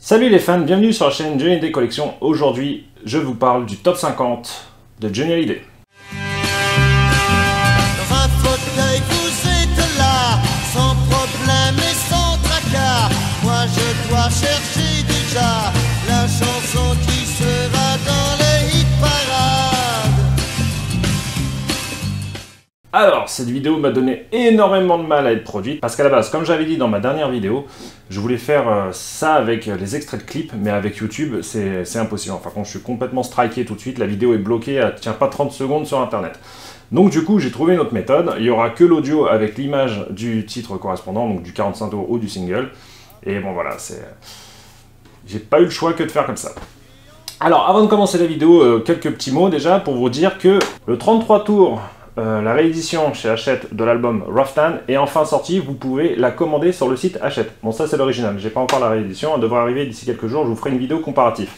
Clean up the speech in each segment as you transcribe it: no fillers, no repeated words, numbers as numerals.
Salut les fans, bienvenue sur la chaîne Johnny Hallyday Collection. Aujourd'hui, je vous parle du top 50 de Johnny Hallyday. Dans un fauteuil, vous êtes là, sans problème et sans tracas. Moi je dois chercher déjà la chanson qui sera dans les hit parades. Alors, cette vidéo m'a donné énormément de mal à être produite, parce qu'à la base, comme j'avais dit dans ma dernière vidéo, je voulais faire ça avec les extraits de clips, mais avec YouTube, c'est impossible. Enfin, quand je suis complètement striké tout de suite, la vidéo est bloquée, elle tient pas 30 secondes sur Internet. Donc du coup, j'ai trouvé une autre méthode. Il y aura que l'audio avec l'image du titre correspondant, donc du 45 tours ou du single. Et bon voilà, j'ai pas eu le choix que de faire comme ça. Alors, avant de commencer la vidéo, quelques petits mots déjà pour vous dire que le 33 tours, la réédition chez Hachette de l'album Rough Tan est enfin sortie. Vous pouvez la commander sur le site Hachette. Bon, ça c'est l'original, j'ai pas encore la réédition, elle devrait arriver d'ici quelques jours, je vous ferai une vidéo comparative.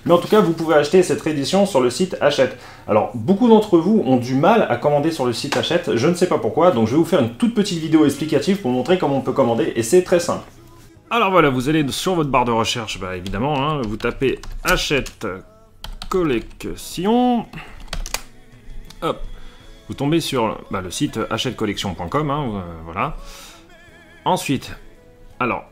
Mais en tout cas, vous pouvez acheter cette réédition sur le site Hachette. Alors, beaucoup d'entre vous ont du mal à commander sur le site Hachette, je ne sais pas pourquoi, donc je vais vous faire une toute petite vidéo explicative pour montrer comment on peut commander, et c'est très simple. Alors voilà, vous allez sur votre barre de recherche, bah évidemment, hein, vous tapez Hachette Collection, hop. Vous tombez sur le site hachettecollection.com, hein, voilà. Ensuite, alors,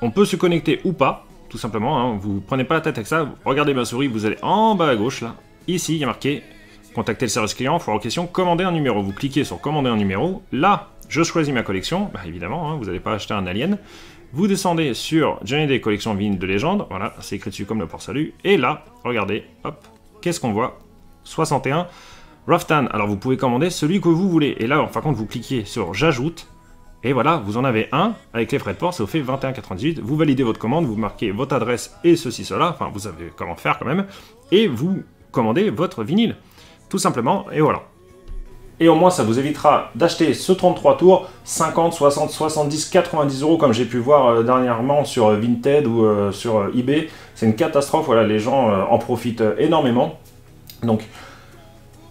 on peut se connecter ou pas, tout simplement, hein, vous prenez pas la tête avec ça, regardez ma souris, vous allez en bas à gauche, là, ici, il y a marqué « Contacter le service client, foire aux questions, commander un numéro ». Vous cliquez sur « Commander un numéro », là, je choisis ma collection, bah, évidemment, hein, vous n'allez pas acheter un alien. Vous descendez sur Johnny Hallyday Collection Vinyle de légende, voilà, c'est écrit dessus comme le port-salut, et là, regardez, hop, qu'est-ce qu'on voit? 61. Rough Tan, alors vous pouvez commander celui que vous voulez. Et là, par contre, vous cliquez sur J'ajoute. Et voilà, vous en avez un. Avec les frais de port, ça vous fait 21,98. Vous validez votre commande, vous marquez votre adresse et ceci, cela. Enfin, vous savez comment faire quand même. Et vous commandez votre vinyle. Tout simplement, et voilà. Et au moins, ça vous évitera d'acheter ce 33 tours 50, 60, 70, 90 euros, comme j'ai pu voir dernièrement sur Vinted ou sur eBay. C'est une catastrophe, voilà, les gens en profitent énormément. Donc,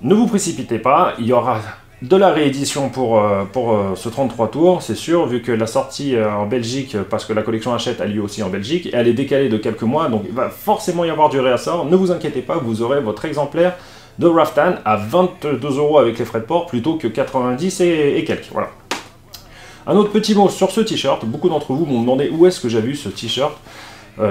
ne vous précipitez pas, il y aura de la réédition pour ce 33 tours, c'est sûr, vu que la sortie en Belgique, parce que la collection Hachette a lieu aussi en Belgique, et elle est décalée de quelques mois, donc il va forcément y avoir du réassort. Ne vous inquiétez pas, vous aurez votre exemplaire de Rough Tan à 22 euros avec les frais de port, plutôt que 90 et quelques, voilà. Un autre petit mot sur ce t-shirt, beaucoup d'entre vous m'ont demandé où est-ce que j'ai vu ce t-shirt.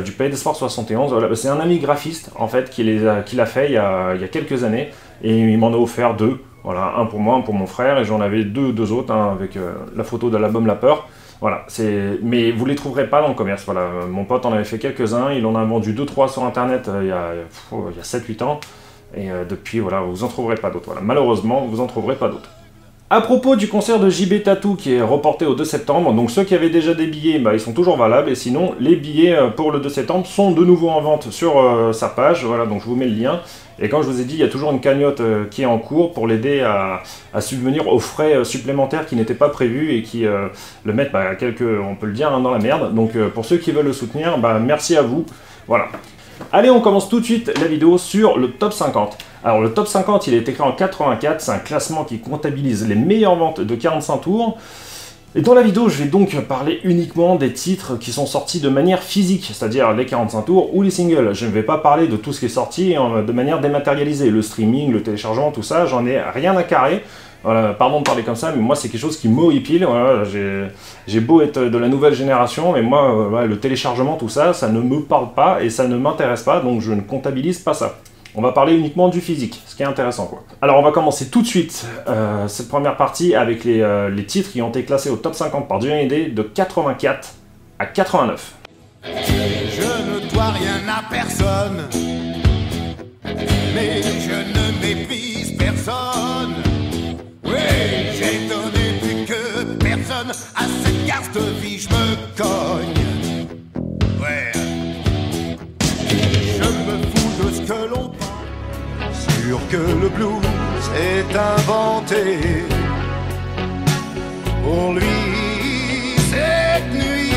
Du Pays des Sports 71, voilà. C'est un ami graphiste en fait qui l'a fait il y a quelques années et il m'en a offert deux, voilà, un pour moi, un pour mon frère, et j'en avais deux autres, hein, avec la photo de l'album La Peur, voilà, mais vous les trouverez pas dans le commerce, voilà, mon pote en avait fait quelques-uns, il en a vendu 2-3 sur internet il y a 7-8 ans, et depuis, voilà, vous en trouverez pas d'autres, voilà, malheureusement, vous en trouverez pas d'autres. A propos du concert de JB Tattoo qui est reporté au 2 septembre, donc ceux qui avaient déjà des billets, bah, ils sont toujours valables, et sinon les billets pour le 2 septembre sont de nouveau en vente sur sa page, voilà, donc je vous mets le lien. Et comme je vous ai dit, il y a toujours une cagnotte qui est en cours pour l'aider à subvenir aux frais supplémentaires qui n'étaient pas prévus et qui le mettent, bah, on peut le dire, hein, dans la merde. Donc pour ceux qui veulent le soutenir, bah, merci à vous, voilà. Allez, on commence tout de suite la vidéo sur le top 50. Alors le top 50, il est écrit en 84, c'est un classement qui comptabilise les meilleures ventes de 45 tours. Et dans la vidéo, je vais donc parler uniquement des titres qui sont sortis de manière physique, c'est-à-dire les 45 tours ou les singles. Je ne vais pas parler de tout ce qui est sorti de manière dématérialisée, le streaming, le téléchargement, tout ça, j'en ai rien à carrer. Voilà, pardon de parler comme ça, mais moi c'est quelque chose qui m'horripile. Voilà, j'ai beau être de la nouvelle génération, mais moi, voilà, le téléchargement, tout ça, ça ne me parle pas et ça ne m'intéresse pas, donc je ne comptabilise pas ça. On va parler uniquement du physique, ce qui est intéressant, quoi. Alors on va commencer tout de suite cette première partie avec les titres qui ont été classés au top 50 par Johnny Hallyday de 84 à 89. Je ne dois rien à personne, mais je ne méprise personne. Oui, j'ai donné plus que personne à cette carte de vie, je me cogne. Ouais, je me fous de ce que l'on pense, sûr que le blues est inventé pour lui cette nuit,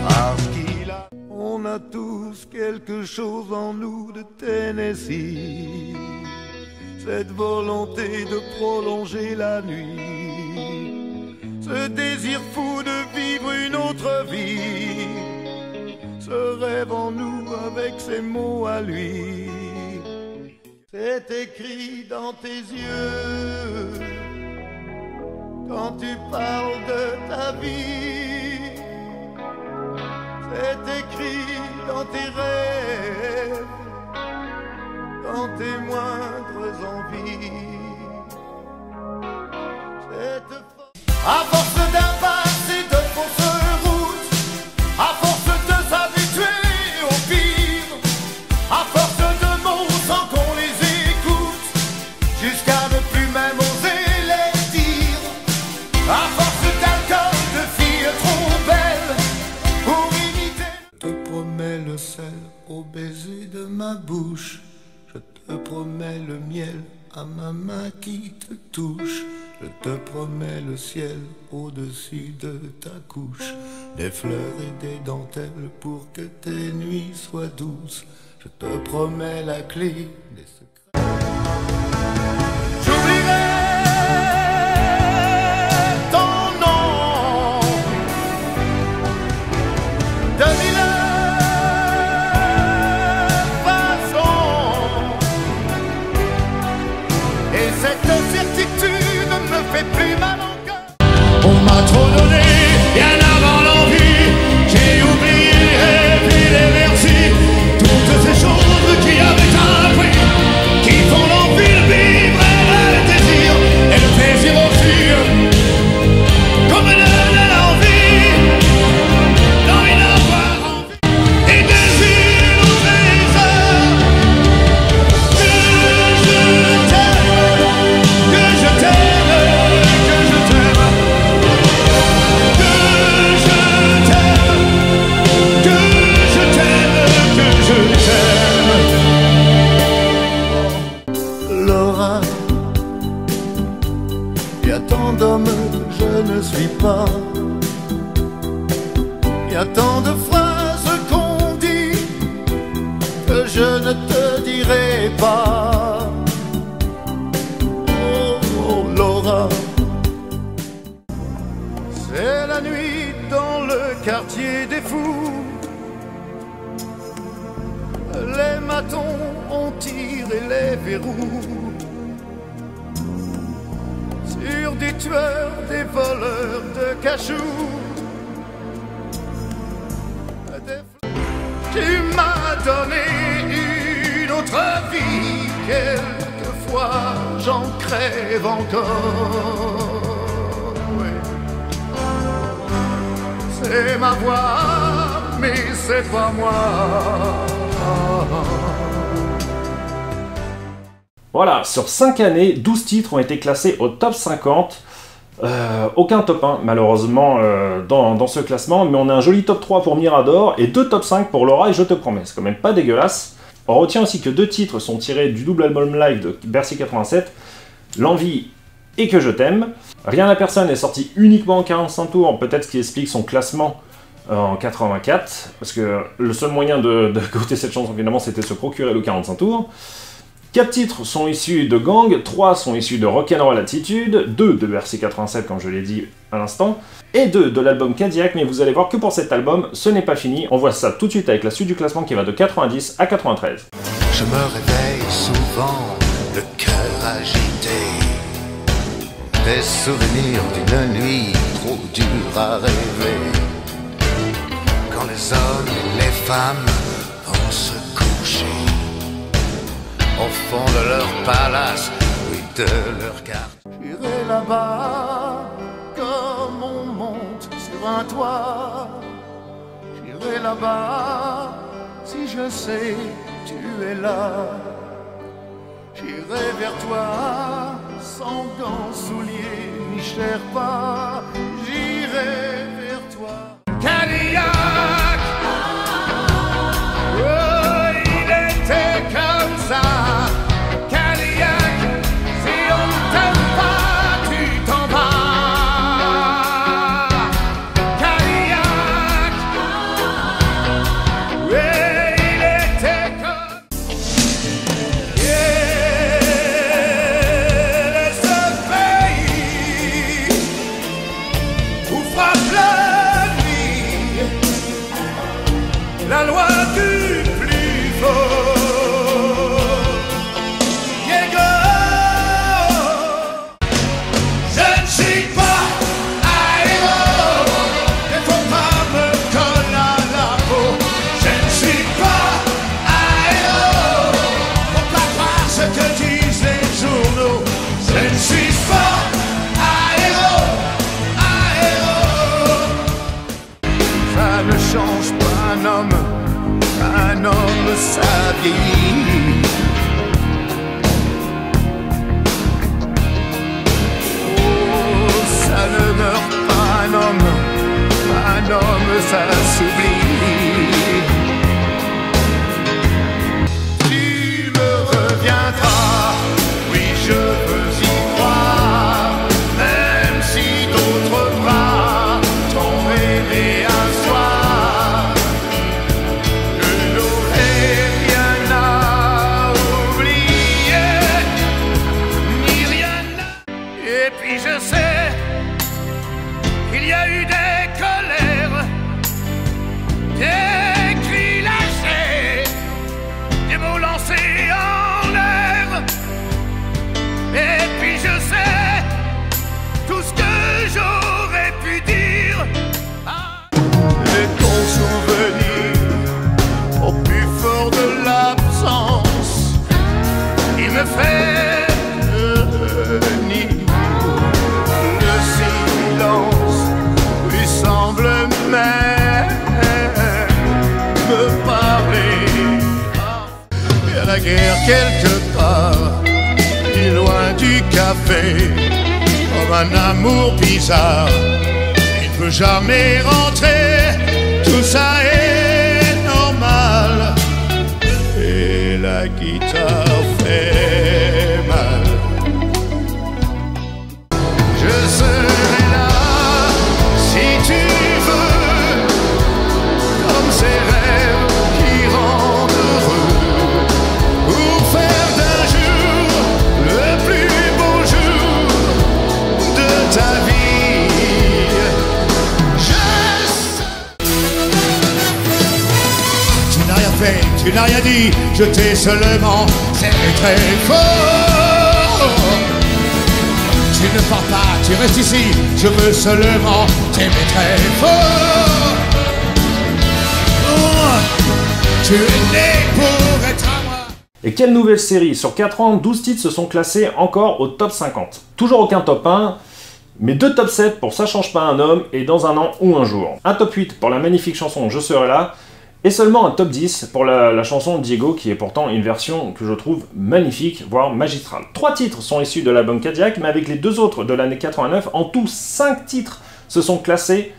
parce qu'il a, on a tous quelque chose en nous de Tennessee. Cette volonté de prolonger la nuit, ce désir fou de vivre une autre vie, ce rêve en nous avec ses mots à lui. C'est écrit dans tes yeux quand tu parles de ta vie. C'est écrit dans tes rêves, dans tes moindres envies. À force d'impasse et de fausses routes, à force de s'habituer au pire, à force de mots sans qu'on les écoute, jusqu'à ne plus même oser les dire, à force d'alcool, de filles trop belles pour imiter. Je te promets le sel au baiser de ma bouche, je te promets le miel à ma main qui te touche. Je te promets le ciel au-dessus de ta couche, des fleurs et des dentelles pour que tes nuits soient douces. Je te promets la clé des secrets. J'oublierai ton nom de mille façons, et cette certitude me fait plus mal encore. On m'a trop donné, bien avant l'envie. J'ai oublié et puis les merci. Toutes ces choses qui avaient un prix, qui font l'envie de vivre et le désir. Et le plaisir aussi, comme de l'envie, d'envie d'avoir envie. Et désir tous les heures que je t'aime, que je t'aime. Laura, y a tant d'hommes que je ne suis pas, y a tant de phrases qu'on dit que je ne te dirai pas. Oh, oh Laura, c'est la nuit dans le quartier des fous. Les matons ont tiré les verrous sur des tueurs, des voleurs de cachous. Tu m'as donné une autre vie, quelquefois j'en crève encore. Oui. C'est ma voix, mais c'est pas moi. Voilà, sur 5 années, 12 titres ont été classés au top 50. Aucun top 1, malheureusement, dans ce classement, mais on a un joli top 3 pour Mirador et 2 top 5 pour Laura et Je te promets. C'est quand même pas dégueulasse. On retient aussi que 2 titres sont tirés du double album live de Bercy 87, L'Envie et Que je t'aime. Rien à personne est sorti uniquement en 45 tours, peut-être ce qui explique son classement en 84, parce que le seul moyen de goûter cette chanson finalement c'était de se procurer le 45 tours. 4 titres sont issus de Gang, 3 sont issus de Rock'n'Roll Attitude, 2 de Bercy 87 comme je l'ai dit à l'instant, et 2 de l'album Cadillac, mais vous allez voir que pour cet album, ce n'est pas fini. On voit ça tout de suite avec la suite du classement qui va de 90 à 93. Je me réveille souvent, le cœur agité, des souvenirs d'une nuit trop dure à rêver, quand les hommes et les femmes vont se coucher au fond de leur palace, oui, de leur carte. J'irai là-bas comme on monte sur un toit. J'irai là-bas si je sais tu es là. J'irai vers toi sans gants, souliers ni sherpa. J'irai vers toi. Cadillac. Frappe la nuit. du plus fort. Diego, je ne suis pas un héros, ne faut pas me coller à la peau. Je ne suis pas un héros, faut pas croire ce que disent les journaux. Je ne suis pas un héros, un héros. Ça ne change pas un homme sa vie. Oh, ça ne meurt pas un homme ça s'oublie. Tu me reviendras, oui je veux y croire, même si d'autres bras t'ont aimé un soir. Je n'aurai rien à oublier, ni rien à... Et puis je sais qu'il y a eu des colères, des cris lâchés, des mots lancés en l'air. Et puis je sais tout ce que j'aurais pu dire. Et ton souvenir, au plus fort de l'absence, il me fait venir. Le silence lui semble même me parler. Il y a la guerre quelque part, ni loin du café, comme un amour bizarre. Il ne peut jamais rentrer, tout ça est normal. Et la guitare fait mal. Je serai là si tu veux, comme ces rêves qui rendent heureux, pour faire d'un jour le plus beau jour de ta vie. Tu n'as rien fait, tu n'as rien dit, je t'ai seulement aimé très fort. Tu ne pars pas, tu restes ici, je veux seulement t'aimer très fort. Oh, tu es né pour être à moi. Et quelle nouvelle série! Sur 4 ans, 12 titres se sont classés encore au top 50. Toujours aucun top 1, mais 2 top 7 pour Ça change pas un homme et Dans un an ou un jour. Un top 8 pour la magnifique chanson Je serai là, et seulement un top 10 pour la chanson Diego, qui est pourtant une version que je trouve magnifique, voire magistrale. 3 titres sont issus de l'album Cadillac, mais avec les 2 autres de l'année 89, en tout 5 titres se sont classés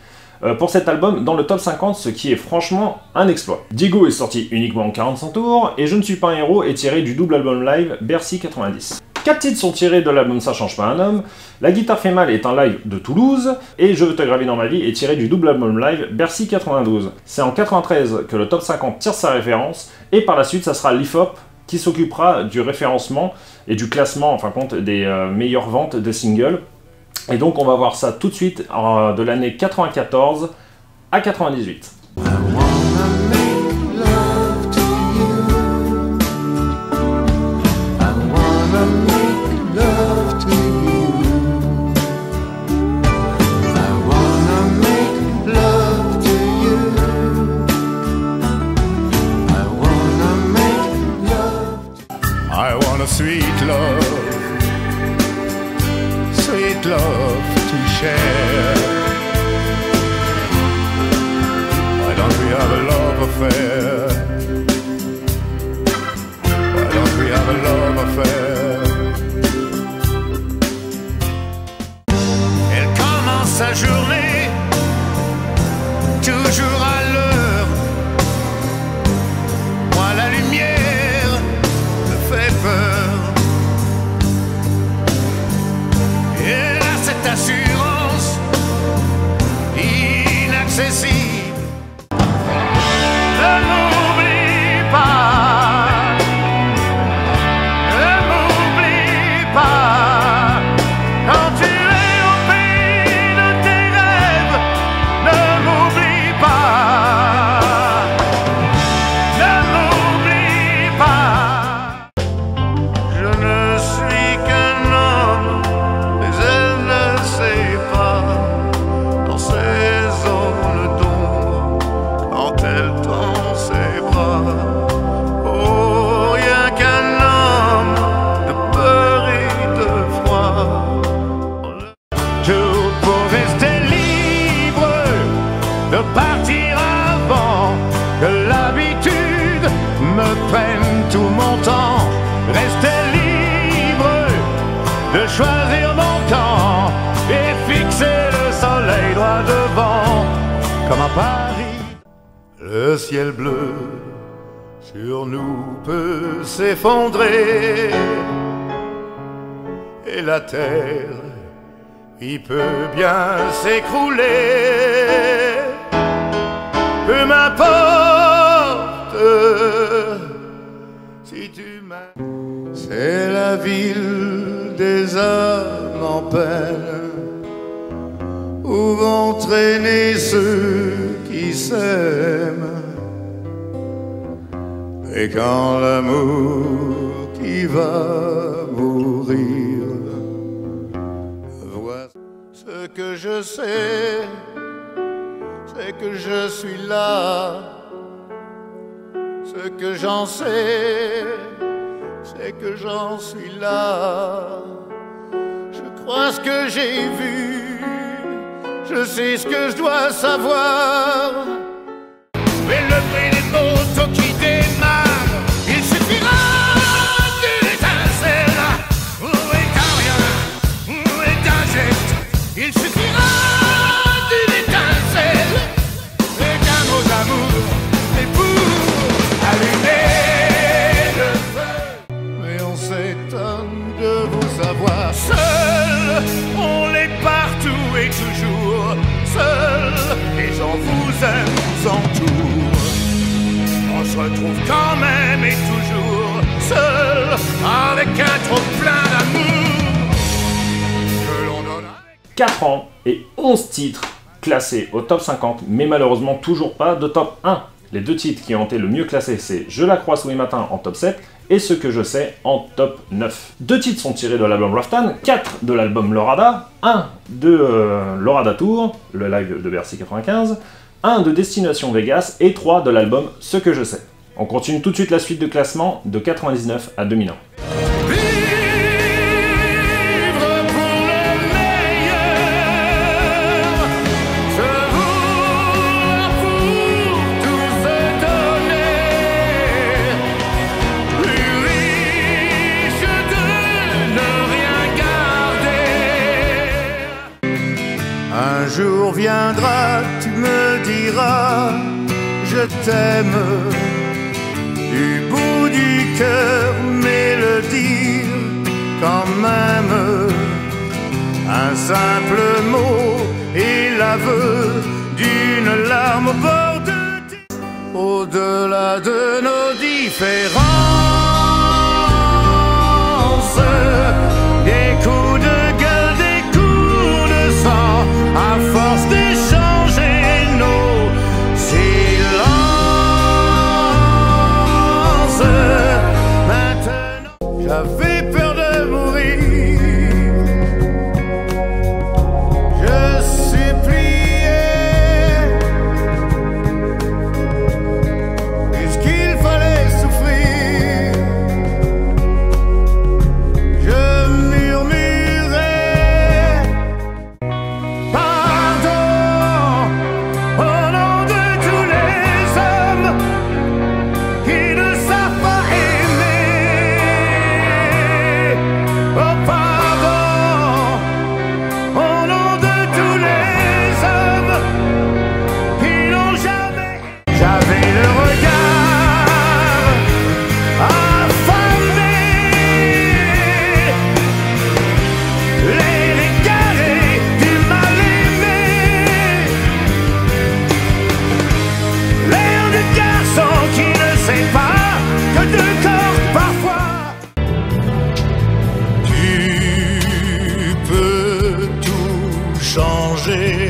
pour cet album dans le top 50, ce qui est franchement un exploit. Diego est sorti uniquement en 45 tours, et Je ne suis pas un héros est tiré du double album live Bercy 90. 4 titres sont tirés de l'album Ça change pas un homme, La guitare fait mal est un live de Toulouse, et Je veux te graver dans ma vie est tiré du double album live Bercy 92. C'est en 93 que le top 50 tire sa référence, et par la suite ça sera l'IFOP qui s'occupera du référencement et du classement, en fin de compte, des meilleures ventes de singles. Et donc on va voir ça tout de suite de l'année 94 à 98. Sweet love to share. Why don't we have a love affair? Why don't we have a love affair? Elle commence sa journée toujours à l'heure. Moi la lumière me fait peur. Cette assurance inaccessible de m'oublier. me prenne tout mon temps, rester libre de choisir mon camp et fixer le soleil droit devant, comme à Paris. Le ciel bleu sur nous peut s'effondrer et la terre il peut bien s'écrouler. Peu m'importe si tu m'aimes. C'est la ville des hommes en peine où vont traîner ceux qui s'aiment. Et quand l'amour qui va mourir, vois ce que je sais, c'est que je suis là. Ce que j'en sais, c'est que j'en suis là. Je crois ce que j'ai vu, je sais ce que je dois savoir. Mais le prix des motos qui démarrent, il suffira d'une étincelle, ou d'un rien, ou d'un geste. Il suffira d'une étincelle, et qu'un mot d'amour, et pour allumer le feu. Mais on s'étonne de vous savoir seul, on est partout et toujours seul. Les gens vous aiment, vous entourent. On se retrouve quand même et toujours seul, avec un trop plein d'amour que l'on donne. 4 ans et 11 titres classés au top 50, mais malheureusement toujours pas de top 1. Les deux titres qui ont été le mieux classés, c'est Je la croise tous les matins en top 7 et Ce que je sais en top 9. 2 titres sont tirés de l'album Raftan, 4 de l'album Lorada, 1 de Lorada Tour, le live de Bercy 95, 1 de Destination Vegas et 3 de l'album Ce que je sais. On continue tout de suite la suite de classement de 99 à 2001. Un jour viendra, tu me diras, je t'aime, du bout du cœur, mais le dire quand même. Un simple mot et l'aveu d'une larme au bord de tes... Au-delà de nos différences, des coups de gueule, des coups de sang, à force d'échanger nos silences. Maintenant, j'avais peur de mourir. Je suppliais, puisqu'il fallait souffrir. Je murmurais pardon au nom de tous les hommes qui ne savent pas aimer. Oh pardon au nom de tous les hommes qui n'ont jamais. J'avais le regard affamé, les carrés du mal-aimé, l'air du garçon qui ne sait pas que deux corps parfois. Tu peux tout changer,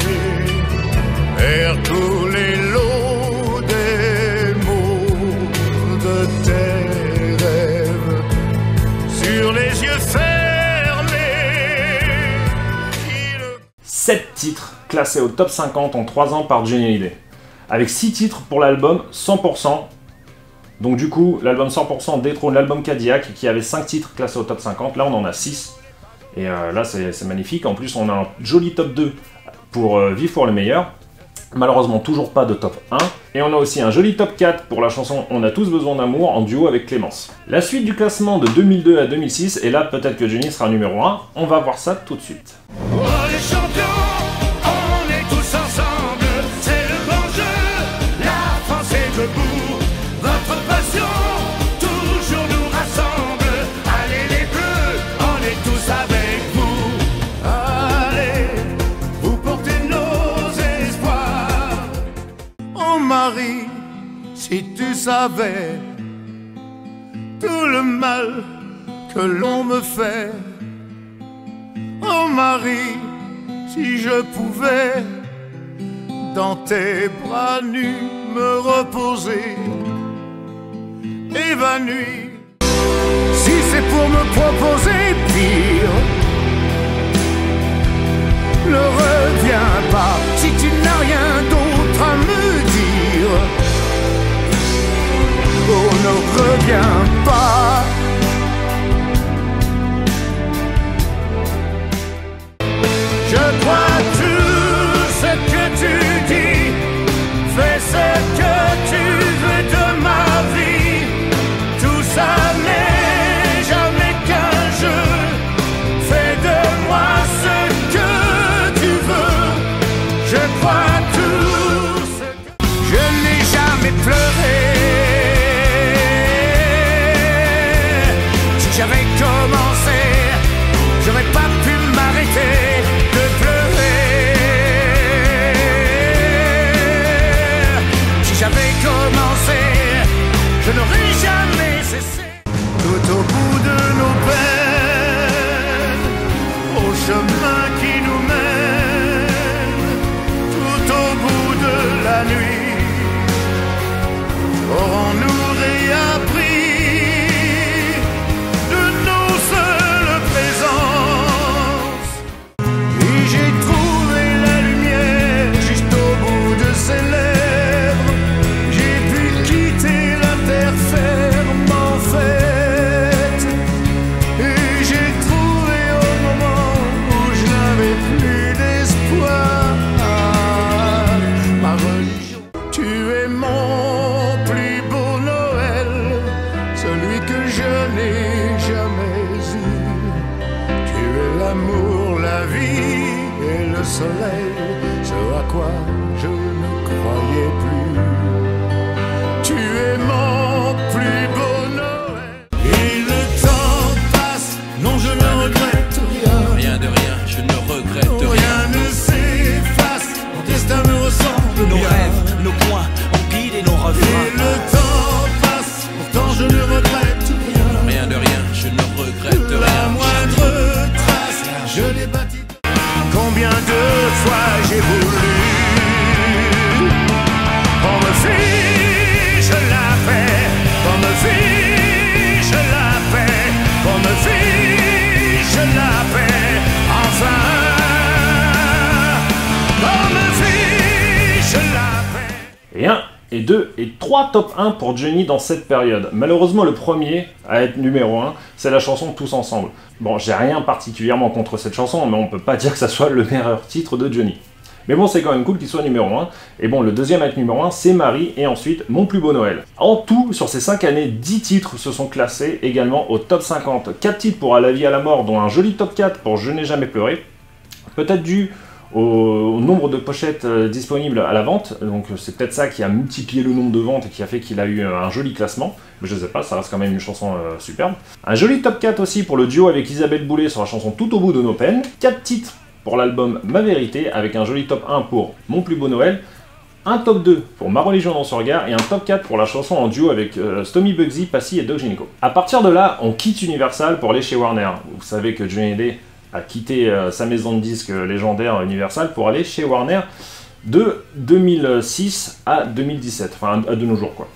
faire couler l'eau des mots de tes rêves sur les yeux fermés. Qui le... 7 titres classés au top 50 en 3 ans par Johnny Hallyday. Avec 6 titres pour l'album 100%. Donc du coup, l'album 100% détrône l'album Cadillac qui avait 5 titres classés au top 50. Là, on en a 6. Et là, c'est magnifique. En plus, on a un joli top 2 pour Vive pour le meilleur. Malheureusement, toujours pas de top 1. Et on a aussi un joli top 4 pour la chanson On a tous besoin d'amour en duo avec Clémence. La suite du classement de 2002 à 2006, et là peut-être que Johnny sera numéro 1, on va voir ça tout de suite. Oh les champions, on est tous ensemble, c'est le bon jeu, la France est debout, votre passion toujours nous rassemble, allez les bleus, on est tous avec vous, allez, vous portez nos espoirs. Oh Marie, si tu savais tout le mal que l'on me fait. Oh Marie, si je pouvais dans tes bras nus me reposer, évanoui. Si c'est pour me proposer pire, ne reviens pas. Si tu n'as rien d'autre à me dire, oh ne reviens pas. Je crois tout ce que tu dis, fais ce que tu veux de ma vie. Tout ça n'est jamais qu'un jeu, fais de moi ce que tu veux. Je crois tout ce que... Je n'ai jamais pleuré. Si j'avais commencé, j'aurais pas pu m'arrêter. Je n'aurai jamais cessé. Tout au bout de nos peines, au chemin qui nous mène, tout au bout de la nuit, aurons-nous réappris de nos seules présences. Et j'ai trouvé la lumière juste au bout de ses lèvres. J'ai pu quitter la terre ferme en fait, et j'ai trouvé au moment où je n'avais plus d'espoir ma religion. Tu es mon plus beau Noël, celui que je n'ai jamais eu. Tu es l'amour, la vie et le soleil, ce à quoi je ne croyais plus. Tu es mon plus beau Noël. Et le temps passe, non je ne regrette rien. Rien de rien, je ne regrette rien. Rien ne s'efface, mon destin me ressemble Nos bien. rêves, nos points, ont guidé nos Et refrains. le temps passe, pourtant je ne regrette rien. Rien de rien, je ne regrette La rien. moindre trace, je l'ai bâtie. Combien de fois j'ai voulu qu'on me fiche la paix, qu'on me fiche la paix, qu'on me fiche la paix, enfin, qu'on me fiche la paix. Et 1, et 2, et 3 top 1 pour Johnny dans cette période. Malheureusement, le premier à être numéro 1, c'est la chanson Tous Ensemble. Bon, j'ai rien particulièrement contre cette chanson, mais on peut pas dire que ça soit le meilleur titre de Johnny. Mais bon, c'est quand même cool qu'il soit numéro 1. Et bon, le deuxième à être numéro 1, c'est Marie, et ensuite Mon plus beau Noël. En tout, sur ces 5 années, 10 titres se sont classés également au top 50. 4 titres pour À la vie à la mort, dont un joli top 4 pour Je n'ai jamais pleuré. Peut-être dû au nombre de pochettes disponibles à la vente, donc c'est peut-être ça qui a multiplié le nombre de ventes et qui a fait qu'il a eu un joli classement, mais je sais pas, ça reste quand même une chanson superbe. Un joli top 4 aussi pour le duo avec Isabelle Boulay sur la chanson Tout au bout de nos peines, 4 titres pour l'album Ma Vérité, avec un joli top 1 pour Mon plus beau Noël, un top 2 pour Ma religion dans son regard, et un top 4 pour la chanson en duo avec Stomy Bugsy, Passy et Doc Gynéco. A partir de là, on quitte Universal pour aller chez Warner. Vous savez que Johnny Hallyday a quitté sa maison de disques légendaire Universal pour aller chez Warner de 2006 à 2017, enfin à de nos jours quoi.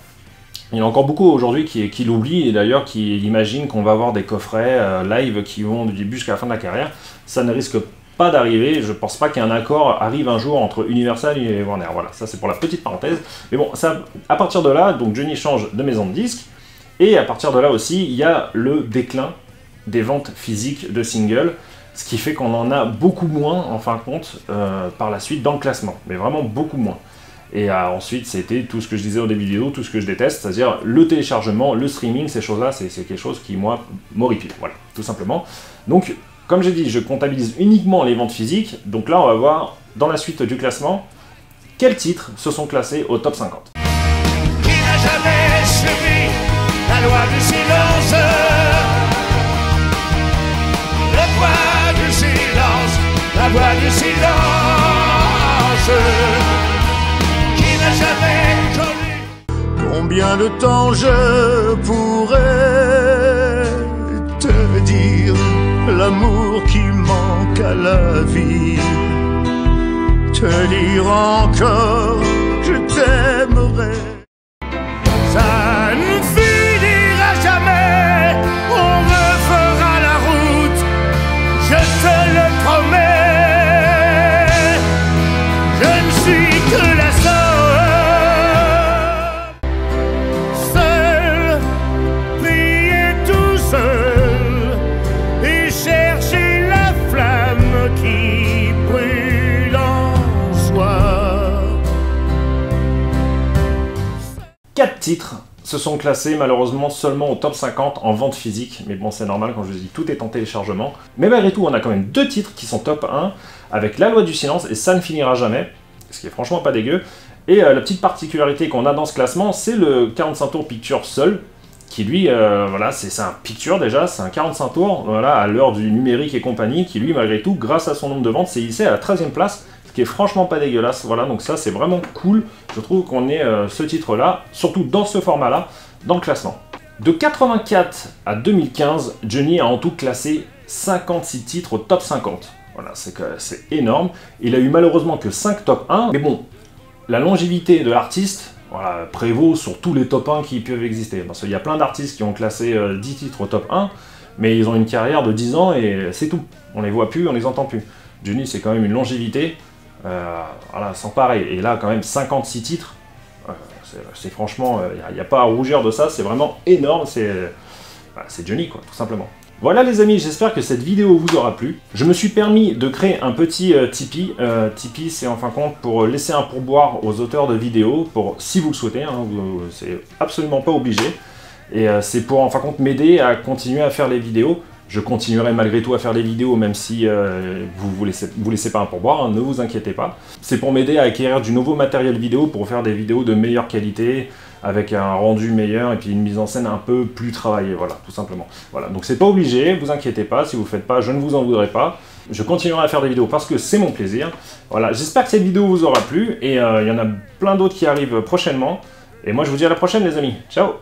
Il y en a encore beaucoup aujourd'hui qui l'oublient et d'ailleurs qui imaginent qu'on va avoir des coffrets live qui vont du début jusqu'à la fin de la carrière. Ça ne risque pas d'arriver, je pense pas qu'un accord arrive un jour entre Universal et Warner. Voilà, ça c'est pour la petite parenthèse. Mais bon, ça, à partir de là, donc Johnny change de maison de disques et à partir de là aussi, il y a le déclin des ventes physiques de singles. Ce qui fait qu'on en a beaucoup moins, en fin de compte, par la suite dans le classement. Mais vraiment beaucoup moins. Et ensuite, c'était tout ce que je disais au début de vidéo, tout ce que je déteste, c'est-à-dire le téléchargement, le streaming, ces choses-là, c'est quelque chose qui, moi, m'horripile. Voilà, tout simplement. Donc, comme j'ai dit, je comptabilise uniquement les ventes physiques. Donc là, on va voir, dans la suite du classement, quels titres se sont classés au top 50. Qui n'a jamais suivi la loi du silence? Le poids du silence, la loi du silence. Qui n'a jamais connu? Combien de temps je pourrais te dire l'amour qui manque à la vie? Te dire encore je t'aimerai. Ça ne finira jamais, on refera la route, je te le promets. Je ne suis que la seule, prier tout seul et chercher la flamme qui brûle en soi. 4 titres se sont classés malheureusement seulement au top 50 en vente physique, mais bon c'est normal, quand je vous dis tout est en téléchargement. Mais malgré tout on a quand même 2 titres qui sont top 1, avec La Loi du Silence et Ça ne finira jamais, ce qui est franchement pas dégueu. Et la petite particularité qu'on a dans ce classement, c'est le 45 tours Picture seul, qui lui, voilà, c'est un Picture déjà, c'est un 45 tours, voilà, à l'heure du numérique et compagnie, qui lui malgré tout, grâce à son nombre de ventes, s'est hissé à la 13e place, qui est franchement pas dégueulasse, voilà, donc ça c'est vraiment cool, je trouve qu'on ait ce titre-là, surtout dans ce format-là, dans le classement. De 84 à 2015, Johnny a en tout classé 56 titres au top 50, voilà, c'est énorme, il a eu malheureusement que 5 top 1, mais bon, la longévité de l'artiste, voilà, prévaut sur tous les top 1 qui peuvent exister, parce qu'il y a plein d'artistes qui ont classé 10 titres au top 1, mais ils ont une carrière de 10 ans et c'est tout, on les voit plus, on les entend plus. Johnny c'est quand même une longévité, voilà, sans pareil, et là quand même 56 titres, c'est franchement, il n'y a pas à rougir de ça, c'est vraiment énorme, c'est Johnny quoi, tout simplement. Voilà les amis, j'espère que cette vidéo vous aura plu. Je me suis permis de créer un petit Tipeee. Tipeee c'est en fin de compte pour laisser un pourboire aux auteurs de vidéos, si vous le souhaitez, hein, c'est absolument pas obligé. Et c'est pour en fin de compte m'aider à continuer à faire les vidéos. Je continuerai malgré tout à faire des vidéos, même si vous laissez pas un pourboire, hein, ne vous inquiétez pas. C'est pour m'aider à acquérir du nouveau matériel vidéo pour faire des vidéos de meilleure qualité, avec un rendu meilleur et puis une mise en scène un peu plus travaillée, voilà, tout simplement. Voilà, donc c'est pas obligé, vous inquiétez pas, si vous faites pas, je ne vous en voudrais pas. Je continuerai à faire des vidéos parce que c'est mon plaisir. Voilà, j'espère que cette vidéo vous aura plu, et il y en a plein d'autres qui arrivent prochainement. Et moi je vous dis à la prochaine les amis, ciao!